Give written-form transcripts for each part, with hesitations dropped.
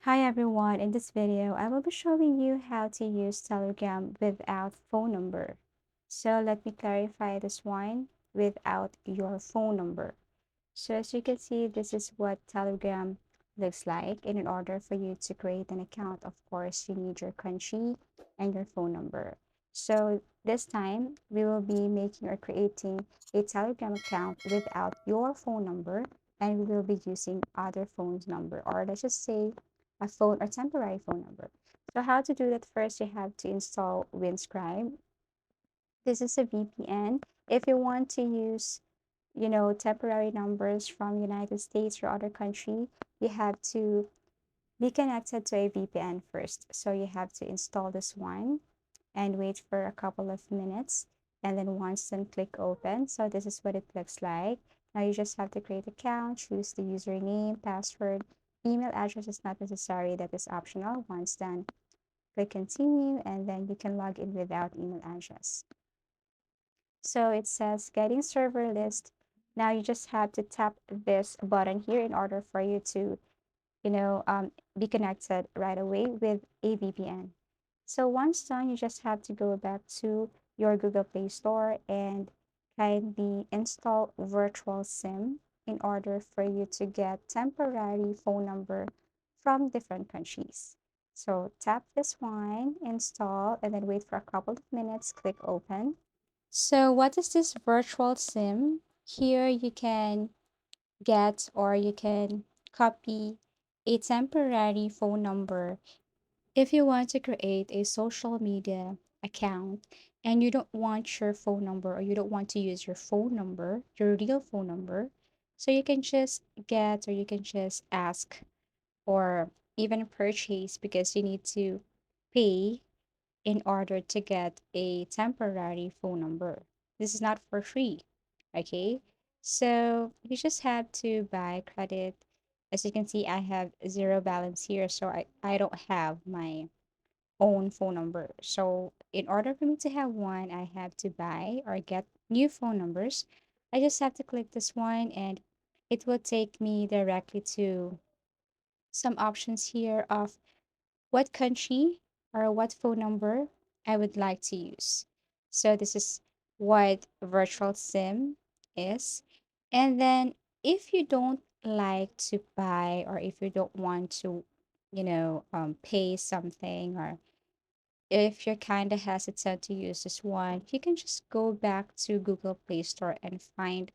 Hi everyone, in this video, I will be showing you how to use Telegram without phone number. So let me clarify this one without your phone number. So as you can see, this is what Telegram looks like. And in order for you to create an account, of course, you need your country and your phone number. So this time, we will be making or creating a Telegram account without your phone number, and we will be using other phone's number, or let's just say a phone or temporary phone number. So how to do that? First, you have to install Winscribe. This is a VPN. If you want to use temporary numbers from United States or other country, you have to be connected to a VPN first. So you have to install this one and wait for a couple of minutes. And then once then click open. So this is what it looks like. Now you just have to create an account, choose the username, password, email address is not necessary, that is optional. Once done, click continue, and then you can log in without email address. So it says getting server list. Now you just have to tap this button here in order for you to, be connected right away with a VPN. So once done, you just have to go back to your Google Play Store and kindly install Virtual SIM in order for you to get temporary phone number from different countries. So tap this one, install, and then wait for a couple of minutes, click open. So what is this virtual SIM? Here you can get or you can copy a temporary phone number if you want to create a social media account and you don't want your phone number or you don't want to use your phone number, your real phone number. So you can just get or you can just ask or even purchase because you need to pay in order to get a temporary phone number. This is not for free, okay? So you just have to buy credit. As you can see, I have zero balance here, so I don't have my own phone number. So in order for me to have one, I have to buy or get new phone numbers. I just have to click this one and it will take me directly to some options here of what country or what phone number I would like to use. So this is what virtual SIM is. And then if you don't like to buy or if you don't want to, pay something, or if you're kind of hesitant to use this one, you can just go back to Google Play Store and find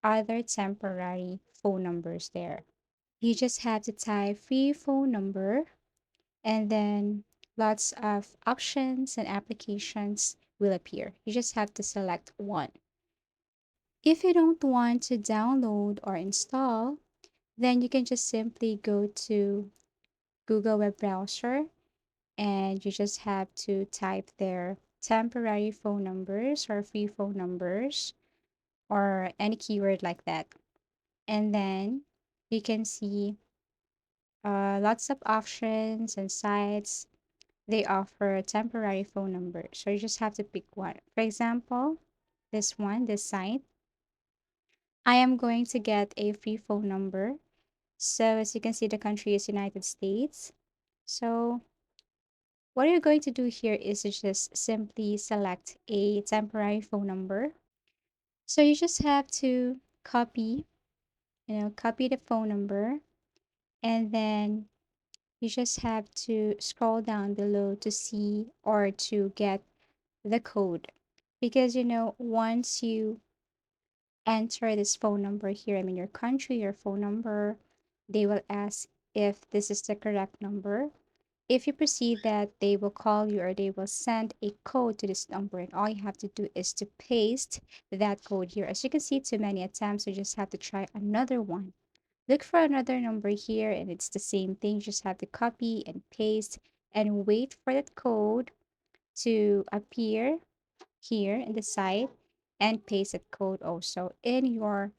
other temporary phone numbers there. You just have to type free phone number and then lots of options and applications will appear. You just have to select one. If you don't want to download or install, then you can just simply go to Google web browser and you just have to type their temporary phone numbers or free phone numbers or any keyword like that. And then you can see lots of options and sites. They offer a temporary phone number. So you just have to pick one. For example, this one, this site, I am going to get a free phone number. So as you can see, the country is United States. So what you're going to do here is to just simply select a temporary phone number. So you just have to copy the phone number, and then you just have to scroll down below to see or to get the code. Because once you enter this phone number here, I mean your country, your phone number, they will ask if this is the correct number. If you proceed that, they will call you or they will send a code to this number, and all you have to do is to paste that code here. As you can see, too many attempts, you just have to try another one. Look for another number here, and it's the same thing. You just have to copy and paste and wait for that code to appear here in the site and paste that code also in your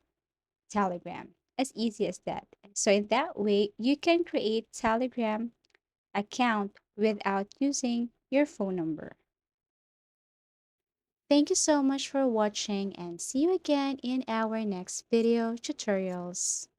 Telegram. As easy as that. So in that way, you can create Telegram account without using your phone number. Thank you so much for watching and see you again in our next video tutorials.